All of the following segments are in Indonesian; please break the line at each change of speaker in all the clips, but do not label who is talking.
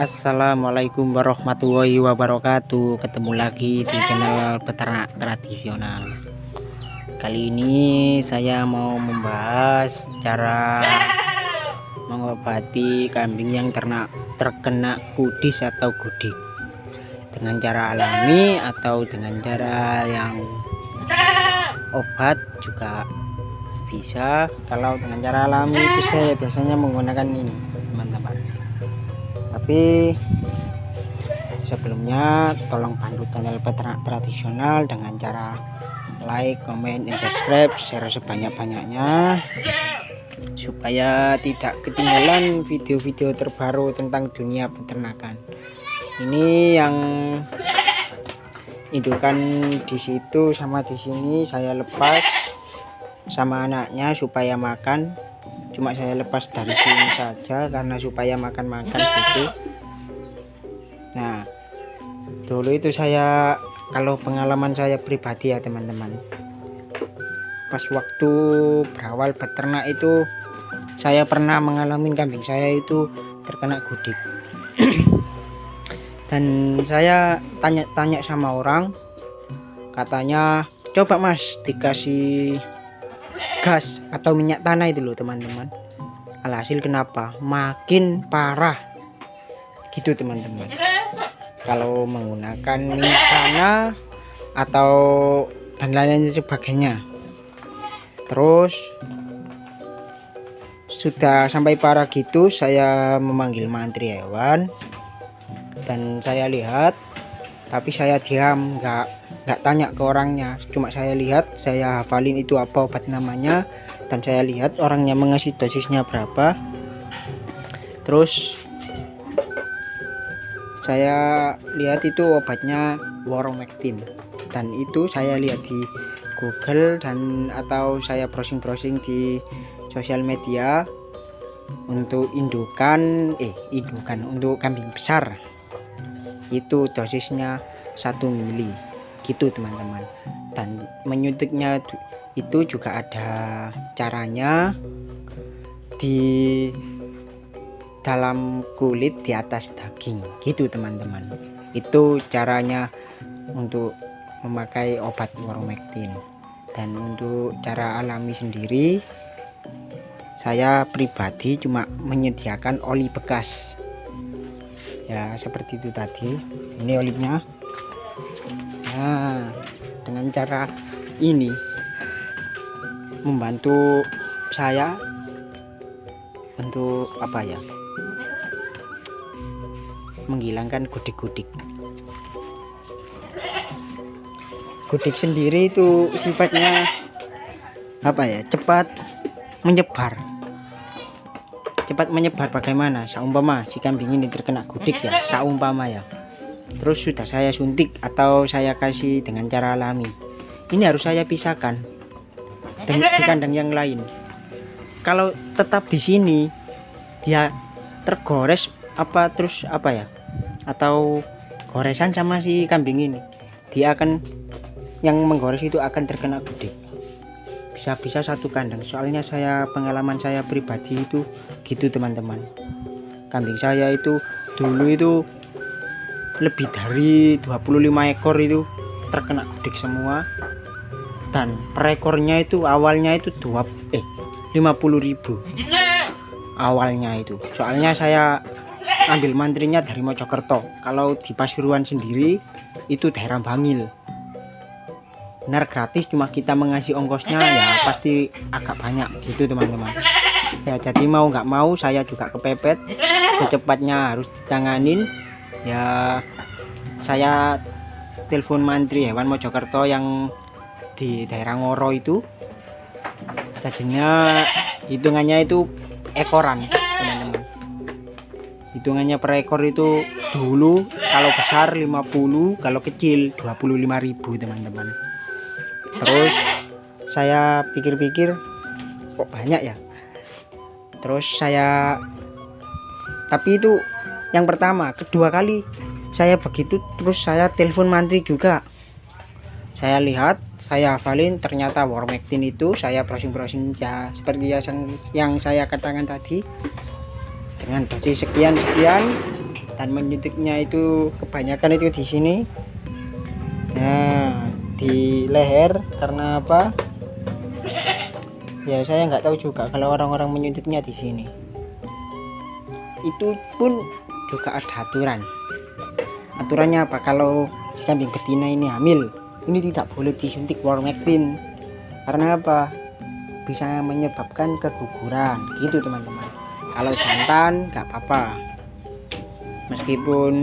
Assalamualaikum warahmatullahi wabarakatuh. Ketemu lagi di channel peternak tradisional. Kali ini saya mau membahas cara mengobati kambing yang terkena kudis atau gudik, dengan cara alami atau dengan cara yang obat juga bisa. Kalau dengan cara alami itu saya biasanya menggunakan ini, teman-teman. Tapi sebelumnya tolong bantu channel peternak tradisional dengan cara like, comment, dan subscribe, share sebanyak-banyaknya supaya tidak ketinggalan video-video terbaru tentang dunia peternakan. Ini yang indukan di situ sama di sini saya lepas sama anaknya supaya makan. Cuma saya lepas dari sini saja karena supaya makan-makan gitu. Nah, dulu itu saya, kalau pengalaman saya pribadi ya teman-teman, pas waktu berawal beternak itu saya pernah mengalami kambing saya itu terkena gudik. Dan saya tanya-tanya sama orang, katanya coba mas dikasih gas atau minyak tanah itu loh teman-teman. Alhasil kenapa makin parah gitu teman-teman, kalau menggunakan minyak tanah atau dan lain sebagainya. Terus sudah sampai parah gitu, saya memanggil mantri hewan dan saya lihat, tapi saya diam, nggak tanya ke orangnya. Cuma saya lihat, saya hafalin itu apa obat namanya, dan saya lihat orangnya mengasih dosisnya berapa. Terus saya lihat itu obatnya Woromectin, dan itu saya lihat di Google dan atau saya browsing di sosial media untuk indukan untuk kambing besar itu dosisnya 1 mili gitu teman-teman. Dan menyuntiknya itu juga ada caranya, di dalam kulit di atas daging gitu teman-teman. Itu caranya untuk memakai obat Woromectin. Dan untuk cara alami sendiri, saya pribadi cuma menyediakan oli bekas ya, seperti itu tadi. Ini olinya. Nah, dengan cara ini membantu saya untuk apa ya, menghilangkan gudik-gudik. Gudik sendiri itu sifatnya apa ya, cepat menyebar. Bagaimana? Saumpama si kambing ini terkena gudik ya, saumpama ya, terus sudah saya suntik atau saya kasih dengan cara alami, ini harus saya pisahkan di kandang yang lain. Kalau tetap di sini ya tergores terus ya, atau goresan sama si kambing ini, dia akan, yang menggores itu akan terkena gudik. Bisa satu kandang, soalnya pengalaman saya pribadi itu gitu teman-teman. Kambing saya itu dulu itu lebih dari 25 ekor itu terkena gudik semua, dan per ekornya itu awalnya itu 50.000 awalnya itu. Soalnya saya ambil mantrinya dari Mojokerto. Kalau di Pasuruan sendiri itu daerah Bangil, benar gratis, cuma kita mengasih ongkosnya ya pasti agak banyak gitu teman-teman ya. Jadi mau nggak mau saya juga kepepet, secepatnya harus ditanganin ya. Saya telepon mantri hewan Mojokerto yang di daerah Ngoro itu, jadinya hitungannya itu ekoran teman-teman. Hitungannya per ekor itu dulu kalau besar 50, kalau kecil 25.000 teman-teman. Terus saya pikir-pikir kok banyak ya. Terus tapi itu yang pertama. Kedua kali saya begitu, terus saya telepon mantri juga. Saya lihat, saya hafalin, ternyata Woromectin itu saya browsing ya, seperti yang saya katakan tadi, dengan dosis sekian dan menyuntiknya itu kebanyakan itu di sini. Nah, di leher. Karena apa? Ya saya nggak tahu juga kalau orang-orang menyuntiknya di sini. Itu pun juga ada aturan. Aturannya apa? Kalau si kambing betina ini hamil, ini tidak boleh disuntik Ivermectin. Karena apa? Bisa menyebabkan keguguran gitu teman-teman. Kalau jantan nggak apa-apa, meskipun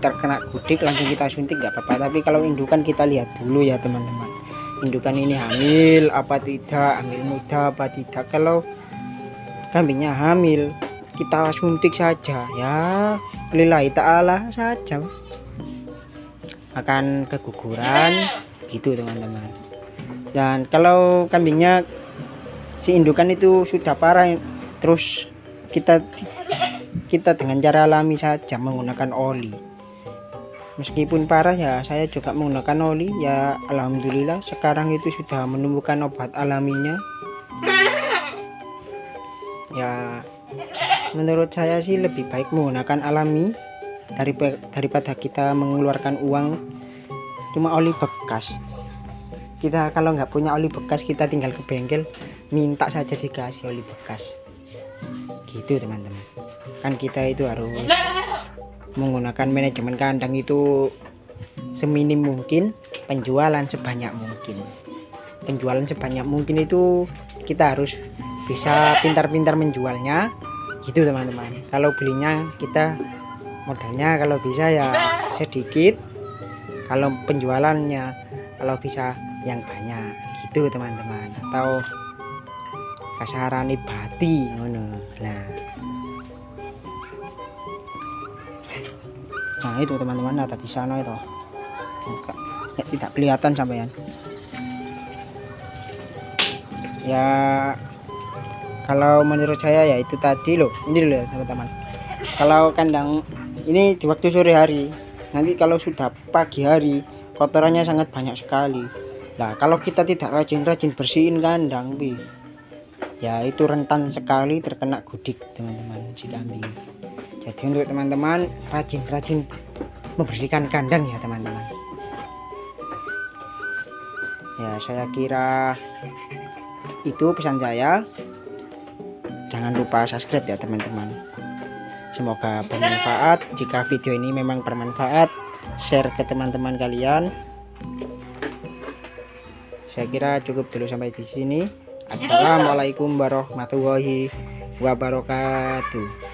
terkena gudik langsung kita suntik nggak apa-apa. Tapi kalau indukan kita lihat dulu ya teman-teman, indukan ini hamil apa tidak, hamil muda apa tidak. Kalau kambingnya hamil kita suntik saja ya, lillahi ta'ala saja, akan keguguran gitu teman-teman. Dan kalau kambingnya si indukan itu sudah parah, terus kita dengan cara alami saja menggunakan oli. Meskipun parah ya saya juga menggunakan oli ya, alhamdulillah sekarang itu sudah menemukan obat alaminya. Ya menurut saya sih lebih baik menggunakan alami daripada kita mengeluarkan uang cuma oli bekas. Kita kalau nggak punya oli bekas, kita tinggal ke bengkel minta saja dikasih oli bekas gitu teman-teman. Kan kita itu harus menggunakan manajemen kandang itu seminim mungkin, penjualan sebanyak mungkin. Penjualan sebanyak mungkin itu kita harus bisa pintar-pintar menjualnya gitu teman-teman. Kalau belinya kita modalnya kalau bisa ya sedikit, kalau penjualannya kalau bisa yang banyak gitu teman-teman. Atau kasarane bati ngono. Nah itu teman-teman, ada di sana itu ya, tidak kelihatan sampean ya. Kalau menurut saya ya itu tadi loh, ini loh teman-teman. Kalau kandang ini di waktu sore hari, nanti kalau sudah pagi hari kotorannya sangat banyak sekali. Nah kalau kita tidak rajin-rajin bersihin kandang ya itu rentan sekali terkena gudik teman-teman si kambing. Jadi untuk teman-teman rajin-rajin membersihkan kandang ya teman-teman. Ya saya kira itu pesan saya. Jangan lupa subscribe ya teman-teman. Semoga bermanfaat. Jika video ini memang bermanfaat, share ke teman-teman kalian. Saya kira cukup dulu sampai di sini. Assalamualaikum warahmatullahi wabarakatuh.